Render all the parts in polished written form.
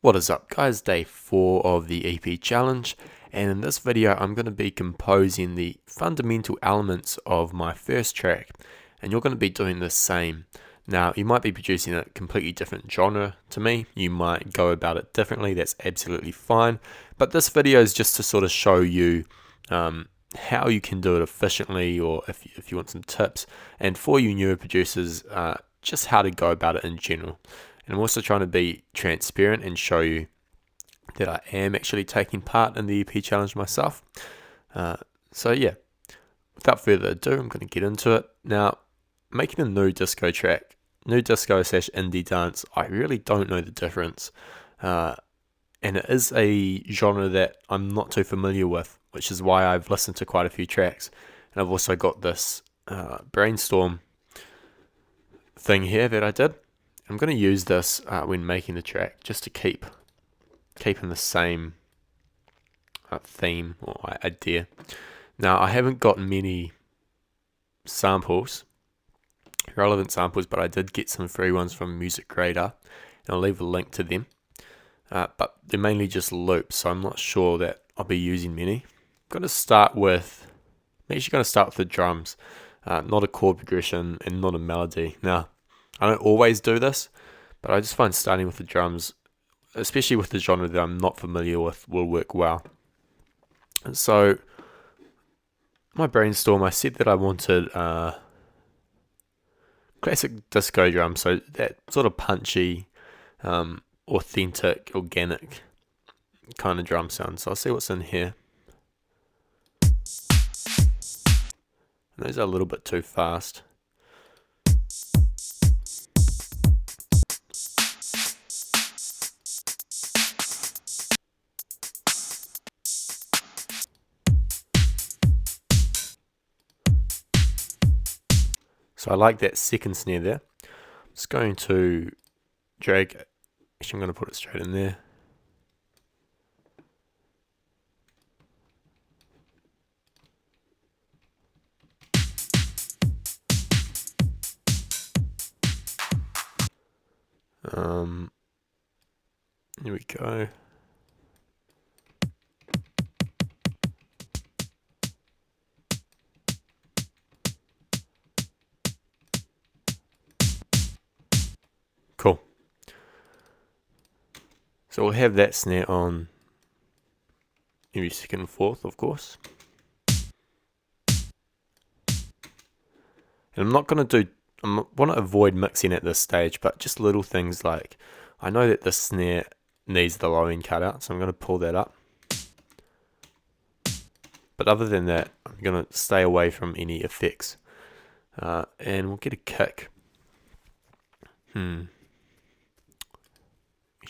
What is up, guys? Day 4 of the EP challenge, and in this video I'm going to be composing the fundamental elements of my first track, and you're going to be doing the same. Now, you might be producing a completely different genre to me, you might go about it differently, that's absolutely fine, but this video is just to sort of show you how you can do it efficiently, or if you want some tips, and for you newer producers, just how to go about it in general. And I'm also trying to be transparent and show you that I am actually taking part in the EP challenge myself. So yeah, without further ado, I'm going to get into it. Now, making a new disco track, new disco / indie dance, I really don't know the difference. And it is a genre that I'm not too familiar with, which is why I've listened to quite a few tracks. And I've also got this brainstorm thing here that I did. I'm going to use this when making the track just to keep in the same theme or idea. Now, I haven't got many samples, relevant samples, but I did get some free ones from Music Grader, and I'll leave a link to them. But they're mainly just loops, so I'm not sure that I'll be using many. I'm actually going to start with the drums, not a chord progression and not a melody. Now, I don't always do this, but I just find starting with the drums, especially with the genre that I'm not familiar with, will work well. And so, my brainstorm, I said that I wanted classic disco drum, so that sort of punchy, authentic, organic kind of drum sound. So I'll see what's in here. And those are a little bit too fast. So I like that second snare there. I'm just going to drag, actually I'm going to put it straight in there. Here we go. Cool. So we'll have that snare on every second and fourth, of course. And I want to avoid mixing at this stage, but just little things like, I know that the snare needs the low end cut out, so I'm going to pull that up. But other than that, I'm going to stay away from any effects. And we'll get a kick.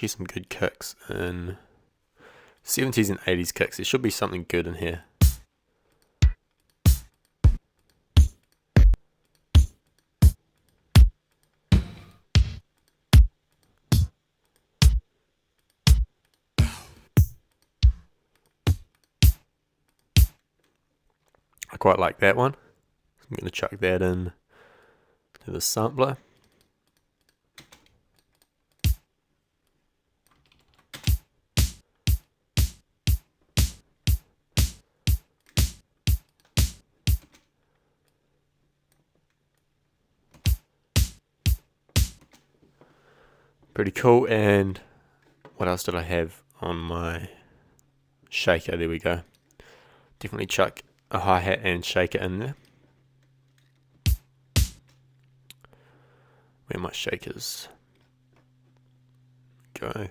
Here's some good kicks in 70s and 80s kicks. There should be something good in here. I quite like that one. I'm going to chuck that in to the sampler. Pretty cool. And what else did I have on my shaker? There we go. Definitely chuck a hi-hat and shaker in there. Where my shakers go.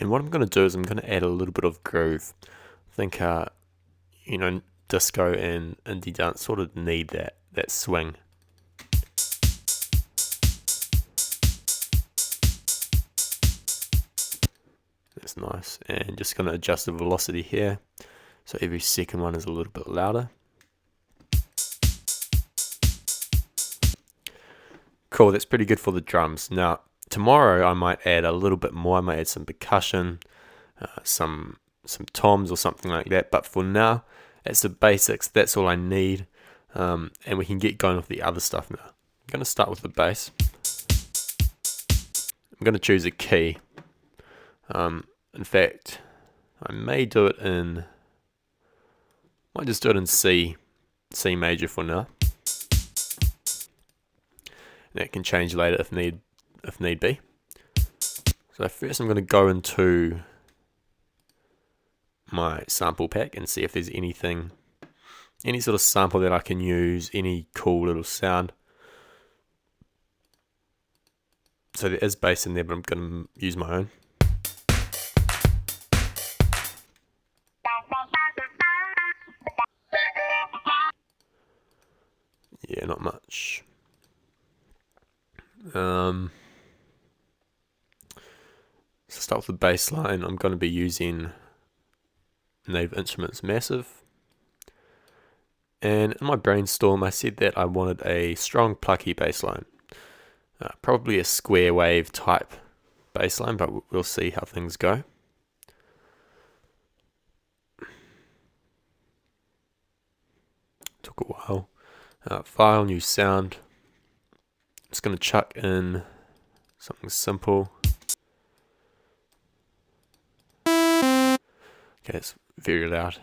And what I'm going to do is I'm going to add a little bit of groove. I think, disco and indie dance sort of need that swing. That's nice. And just going to adjust the velocity here, so every second one is a little bit louder. Cool, that's pretty good for the drums. Now, tomorrow I might add a little bit more. I might add some percussion, some toms or something like that. But for now, it's the basics. That's all I need. And we can get going with the other stuff now. I'm going to start with the bass. I'm going to choose a key. In fact, I may do it in... might just do it in C major for now. That can change later if need be. So first I'm going to go into my sample pack and see if there's any sort of sample that I can use, any cool little sound. So there is bass in there, but I'm going to use my own. Yeah, not much. So start with the bass line. I'm going to be using Native Instruments Massive. And in my brainstorm, I said that I wanted a strong, plucky bass line. Probably a square wave type bass line, but we'll see how things go. Took a while. File, new sound. Just going to chuck in something simple. Okay, it's very loud.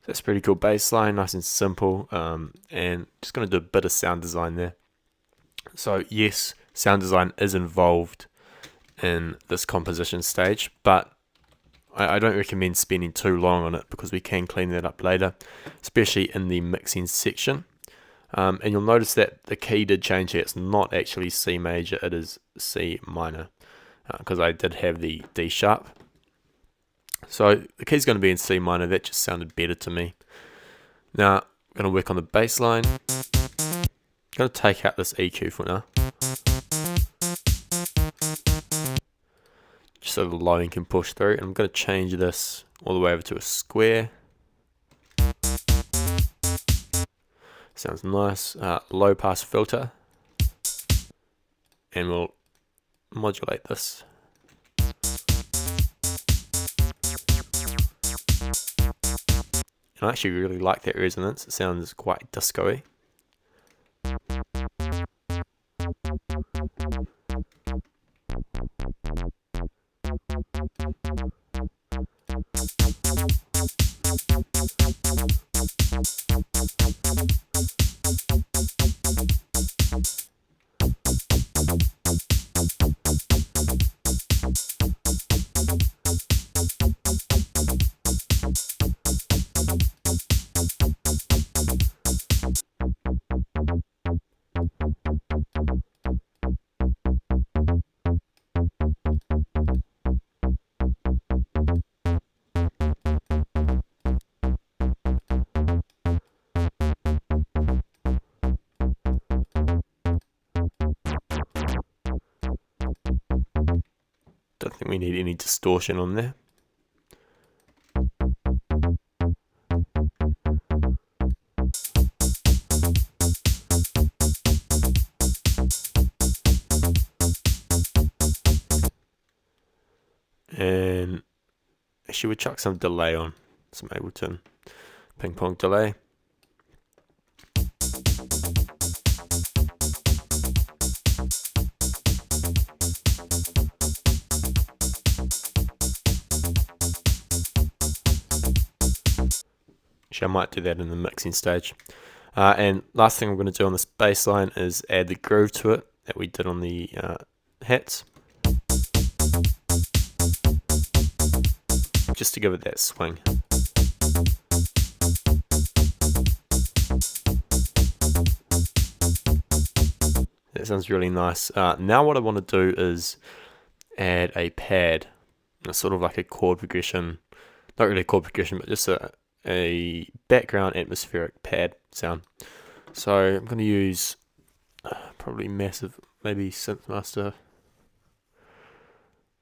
That's pretty cool bass line, nice and simple, and just going to do a bit of sound design there. So yes, sound design is involved in this composition stage, but I don't recommend spending too long on it because we can clean that up later, especially in the mixing section. And you'll notice that the key did change here. It's not actually C major, it is C minor, because I did have the D sharp. So the key's going to be in C minor. That just sounded better to me. Now I'm going to work on the bass line. I'm going to take out this EQ for now, just so the loading can push through. And I'm going to change this all the way over to a square. Sounds nice. Low pass filter, and we'll modulate this. And I actually really like that resonance. It sounds quite disco-y. Don't think we need any distortion on there. And actually we'll chuck some delay on, some Ableton ping pong delay. Actually, I might do that in the mixing stage. And last thing I'm going to do on this bass line is add the groove to it that we did on the hats, just to give it that swing. That sounds really nice. Now what I want to do is add a pad. It's sort of like a chord progression, not really a chord progression, but just a background atmospheric pad sound. So I'm going to use probably Massive, maybe Synthmaster.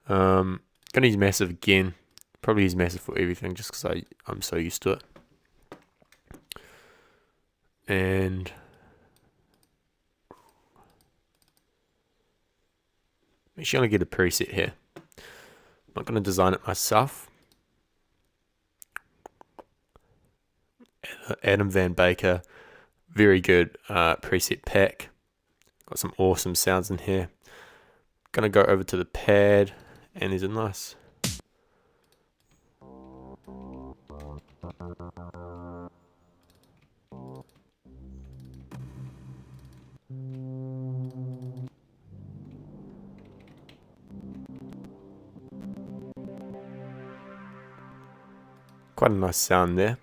Going to use Massive again. Probably use Massive for everything just because I'm so used to it. And I'm actually going to get a preset here. I'm not going to design it myself. Adam Van Baker, very good preset pack. Got some awesome sounds in here. Gonna go over to the pad, and there's a nice quite a nice sound there.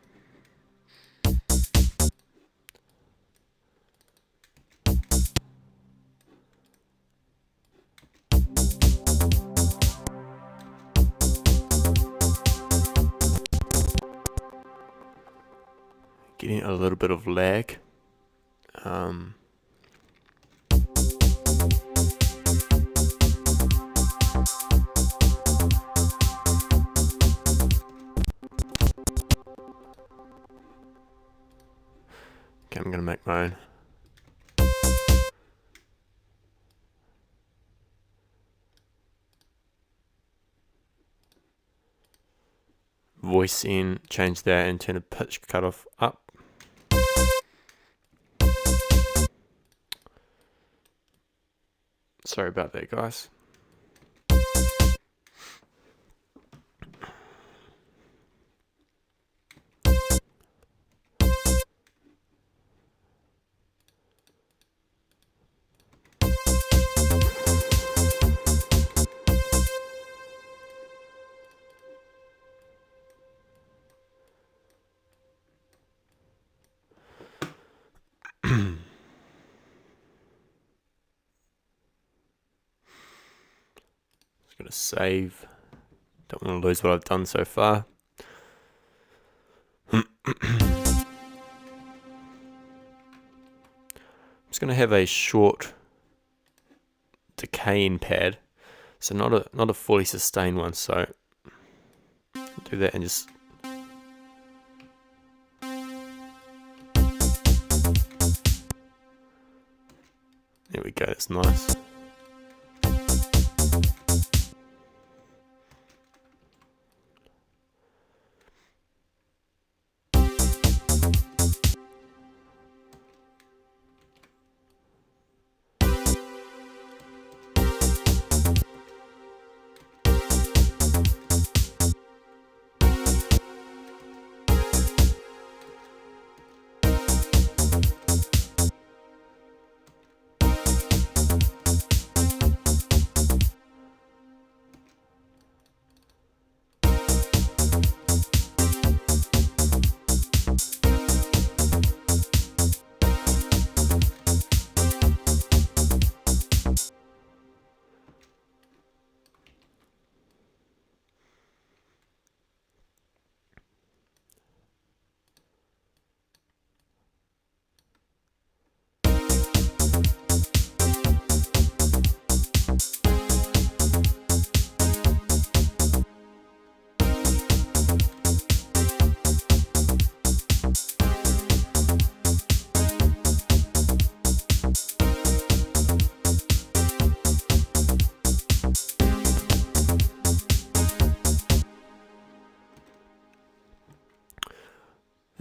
Getting a little bit of lag. Okay, I'm gonna make my own. Voice in, change that and turn the pitch cutoff up. Sorry about that, guys. Just gonna save. Don't want to lose what I've done so far. I'm just gonna have a short decaying pad, so not a fully sustained one. So do that and just there we go. That's nice.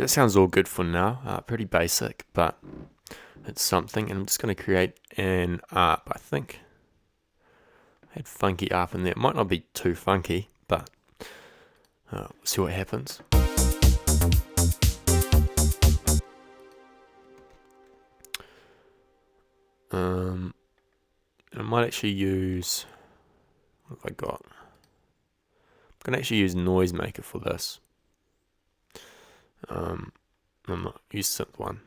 That sounds all good for now. Pretty basic, but it's something. And I'm just going to create an ARP, I think. I had funky ARP in there. It might not be too funky, but we'll see what happens. I might actually use, what have I got? I'm going to actually use Noisemaker for this. I'm not use Synth One.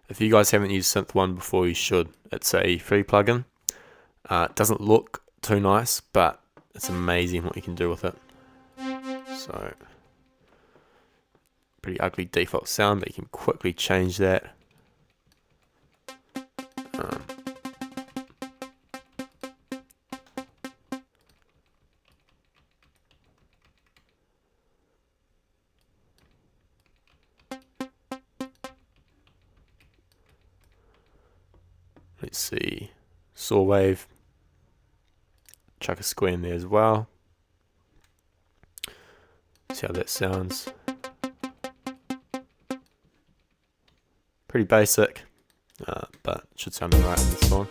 If you guys haven't used Synth One before, you should. It's a free plugin. It doesn't look too nice, but it's amazing what you can do with it. So, pretty ugly default sound, but you can quickly change that. Let's see, saw wave, chuck a square in there as well. See how that sounds. Pretty basic, but it should sound alright in this song.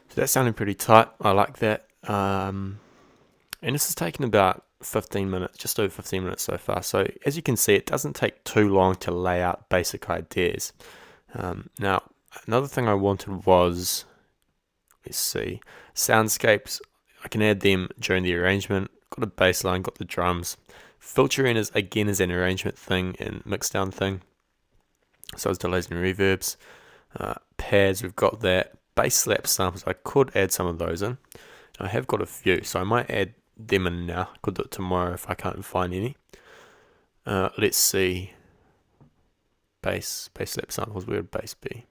So that's sounding pretty tight. I like that. And this has taken about 15 minutes, just over 15 minutes so far. So as you can see, it doesn't take too long to lay out basic ideas. Now, another thing I wanted was, let's see, soundscapes. I can add them during the arrangement. Got a bass line, got the drums. Filtering is again is an arrangement thing and mixdown thing. So it's delays and reverbs. Pads, we've got that. Bass slap samples, I could add some of those in. I have got a few, so I might add them in now. Could do it tomorrow if I can't find any. Let's see. Bass slap samples, where would bass be?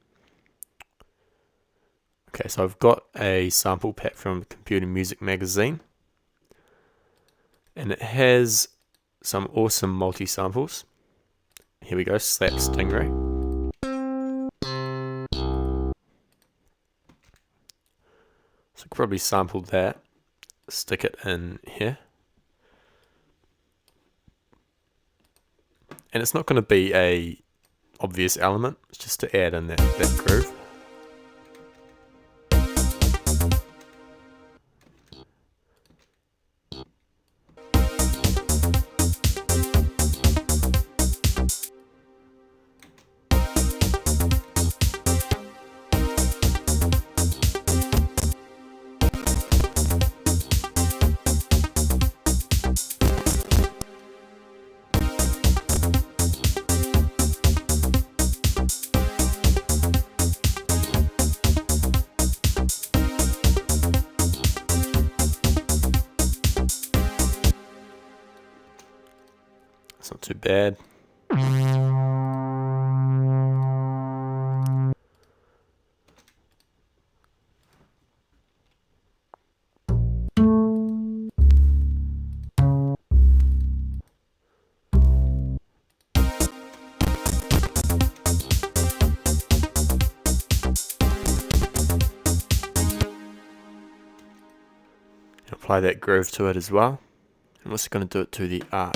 Okay, so I've got a sample pack from Computer Music Magazine. And it has some awesome multi-samples. Here we go, Slap Stingray. So I could probably sample that, stick it in here. And it's not going to be a obvious element, it's just to add in that groove. It's not too bad. Apply that groove to it as well. I'm also going to do it to the art.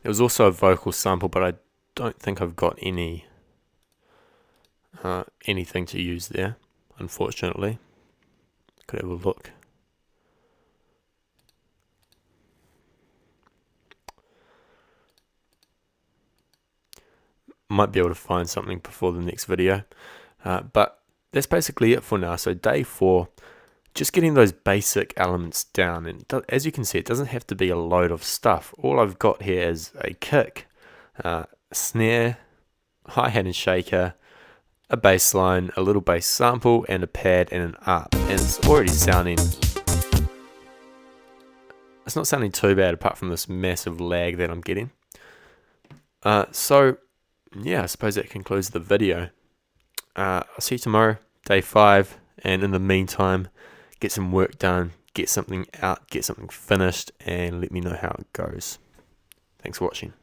There was also a vocal sample, but I don't think I've got anything to use there, unfortunately. Could have a look. Might be able to find something before the next video, but that's basically it for now. So day 4, just getting those basic elements down, and as you can see, it doesn't have to be a load of stuff. All I've got here is a kick, a snare, hi-hat and shaker, a bass line, a little bass sample, and a pad and an arp, and it's already sounding, it's not sounding too bad apart from this massive lag that I'm getting. So yeah, I suppose that concludes the video. I'll see you tomorrow, day 5, and in the meantime, get some work done, get something out, get something finished, and let me know how it goes. Thanks for watching.